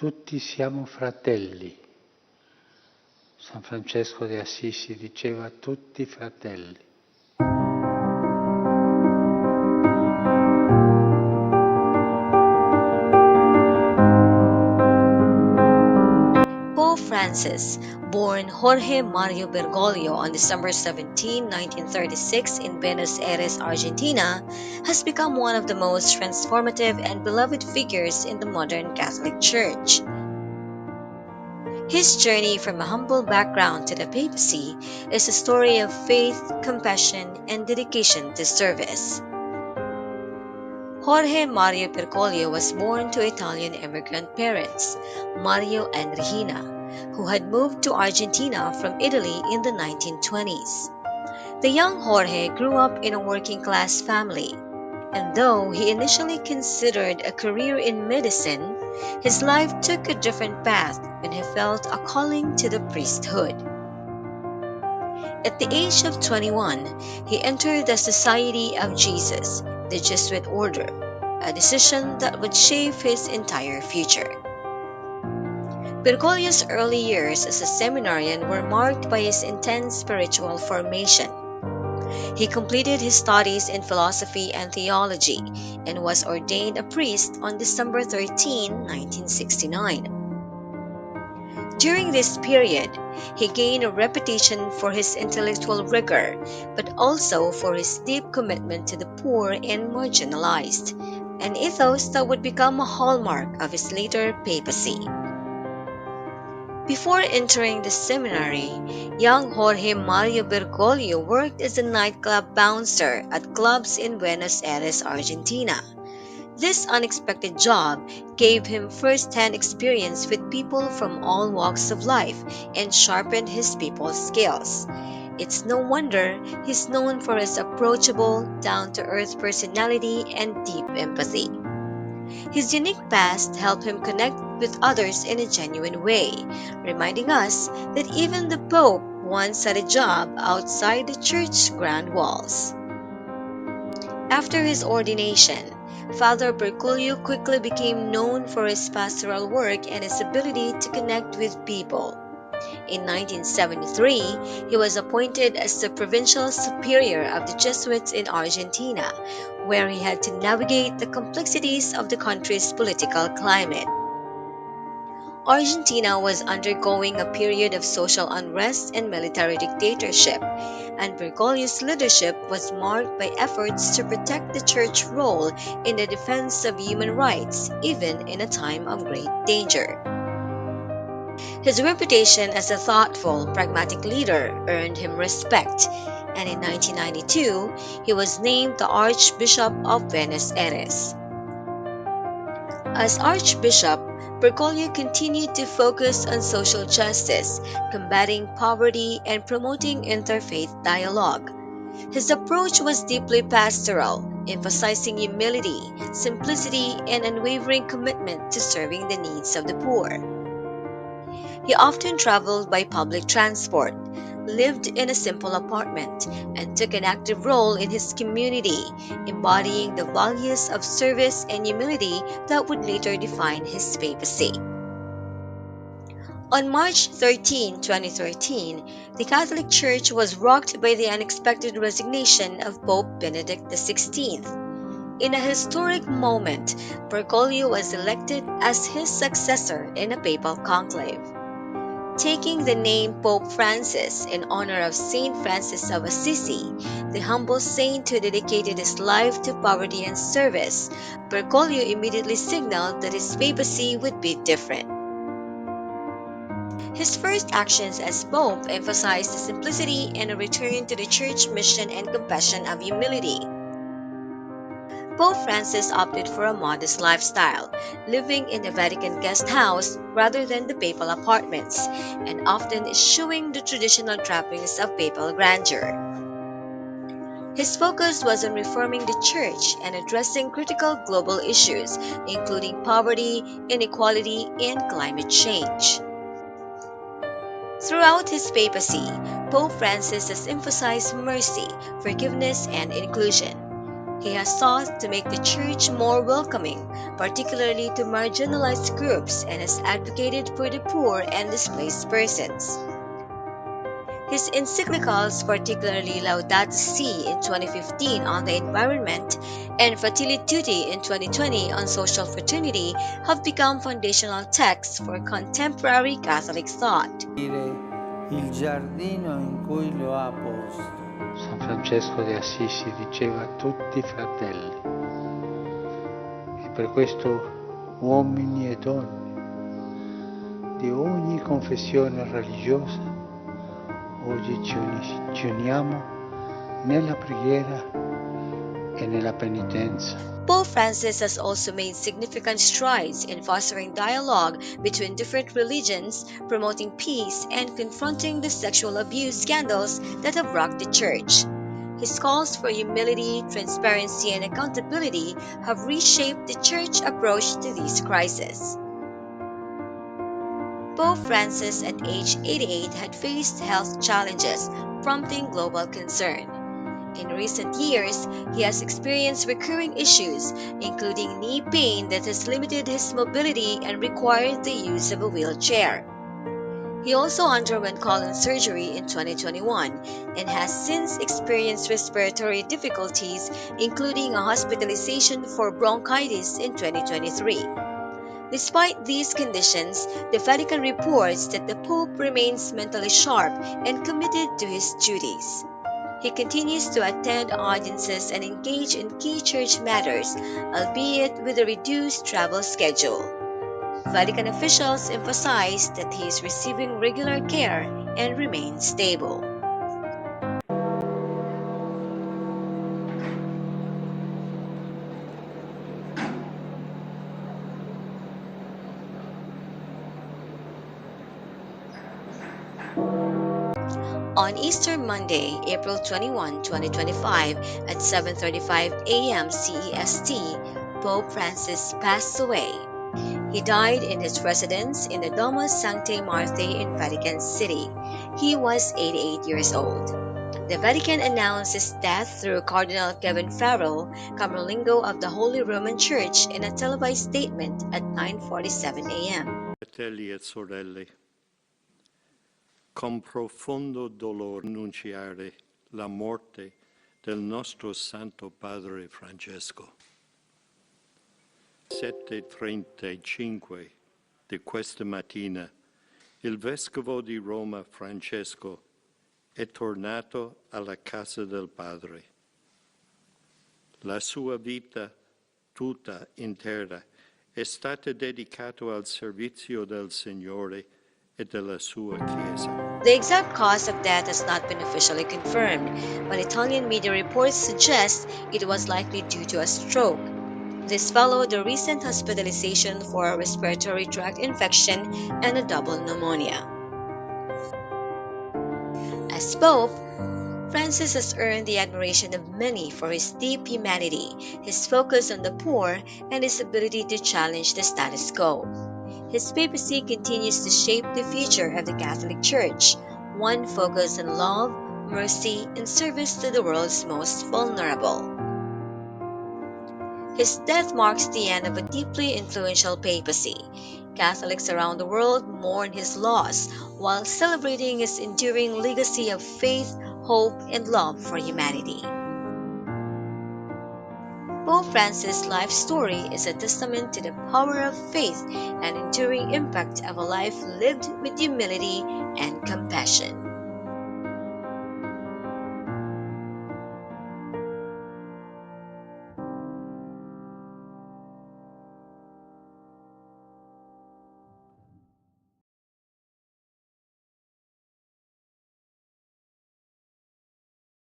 tutti siamo fratelli. San Francesco di Assisi diceva tutti fratelli. Pope Francis, born Jorge Mario Bergoglio on December 17, 1936 in Buenos Aires, Argentina, has become one of the most transformative and beloved figures in the modern Catholic Church. His journey from a humble background to the papacy is a story of faith, compassion, and dedication to service. Jorge Mario Bergoglio was born to Italian immigrant parents, Mario and Regina, who had moved to Argentina from Italy in the 1920s. The young Jorge grew up in a working-class family, and though he initially considered a career in medicine, his life took a different path when he felt a calling to the priesthood. At the age of 21, he entered the Society of Jesus, the Jesuit order, a decision that would shape his entire future. Bergoglio's early years as a seminarian were marked by his intense spiritual formation. He completed his studies in philosophy and theology and was ordained a priest on December 13, 1969. During this period, he gained a reputation for his intellectual rigor, but also for his deep commitment to the poor and marginalized, an ethos that would become a hallmark of his later papacy. Before entering the seminary, young Jorge Mario Bergoglio worked as a nightclub bouncer at clubs in Buenos Aires, Argentina. This unexpected job gave him first-hand experience with people from all walks of life and sharpened his people skills. It's no wonder he's known for his approachable, down-to-earth personality and deep empathy. His unique past helped him connect with others in a genuine way, reminding us that even the Pope once had a job outside the church's grand walls. After his ordination, Father Bergoglio quickly became known for his pastoral work and his ability to connect with people. In 1973, he was appointed as the provincial superior of the Jesuits in Argentina, where he had to navigate the complexities of the country's political climate. Argentina was undergoing a period of social unrest and military dictatorship, and Bergoglio's leadership was marked by efforts to protect the church role in the defense of human rights, even in a time of great danger. His reputation as a thoughtful, pragmatic leader earned him respect, and in 1992, he was named the Archbishop of Buenos Aires. As Archbishop, Bergoglio continued to focus on social justice, combating poverty, and promoting interfaith dialogue. His approach was deeply pastoral, emphasizing humility, simplicity, and unwavering commitment to serving the needs of the poor. He often traveled by public transport, lived in a simple apartment, and took an active role in his community, embodying the values of service and humility that would later define his papacy. On March 13, 2013, the Catholic Church was rocked by the unexpected resignation of Pope Benedict XVI. In a historic moment, Bergoglio was elected as his successor in a papal conclave. Taking the name Pope Francis in honor of Saint Francis of Assisi, the humble saint who dedicated his life to poverty and service, Bergoglio immediately signaled that his papacy would be different. His first actions as Pope emphasized the simplicity and a return to the church mission and compassion of humility. Pope Francis opted for a modest lifestyle, living in the Vatican guest house rather than the papal apartments, and often eschewing the traditional trappings of papal grandeur. His focus was on reforming the church and addressing critical global issues, including poverty, inequality, and climate change. Throughout his papacy, Pope Francis has emphasized mercy, forgiveness, and inclusion. He has sought to make the church more welcoming, particularly to marginalized groups, and has advocated for the poor and displaced persons. His encyclicals, particularly Laudato Si in 2015 on the environment and Fratelli Tutti in 2020 on social fraternity, have become foundational texts for contemporary Catholic thought. Il giardino in cui lo ha posto. San Francesco di Assisi diceva tutti fratelli, e per questo uomini e donne di ogni confessione religiosa oggi ci uniamo nella preghiera e nella penitenza. Pope Francis has also made significant strides in fostering dialogue between different religions, promoting peace, and confronting the sexual abuse scandals that have rocked the Church. His calls for humility, transparency, and accountability have reshaped the Church approach to these crises. Pope Francis, at age 88, had faced health challenges, prompting global concern. In recent years, he has experienced recurring issues, including knee pain that has limited his mobility and required the use of a wheelchair. He also underwent colon surgery in 2021 and has since experienced respiratory difficulties, including a hospitalization for bronchitis in 2023. Despite these conditions, the Vatican reports that the Pope remains mentally sharp and committed to his duties. He continues to attend audiences and engage in key church matters, albeit with a reduced travel schedule. Vatican officials emphasize that he is receiving regular care and remains stable. On Easter Monday, April 21, 2025, at 7:35 a.m. CEST, Pope Francis passed away. He died in his residence in the Domus Sanctae Marthae in Vatican City. He was 88 years old. The Vatican announced his death through Cardinal Kevin Farrell, Camerlengo of the Holy Roman Church, in a televised statement at 9:47 a.m. Fratelli e sorelle, con profondo dolore annunciare la morte del nostro Santo Padre Francesco. 7:35 di questa mattina il Vescovo di Roma Francesco è tornato alla casa del Padre. La sua vita tutta intera è stata dedicata al servizio del Signore e della sua Chiesa. The exact cause of death has not been officially confirmed, but Italian media reports suggest it was likely due to a stroke. This followed the recent hospitalization for a respiratory tract infection and a double pneumonia. As Pope, Francis has earned the admiration of many for his deep humanity, his focus on the poor, and his ability to challenge the status quo. His papacy continues to shape the future of the Catholic Church, one focused on love, mercy, and service to the world's most vulnerable. His death marks the end of a deeply influential papacy. Catholics around the world mourn his loss while celebrating his enduring legacy of faith, hope, and love for humanity. Pope Francis' life story is a testament to the power of faith and enduring impact of a life lived with humility and compassion.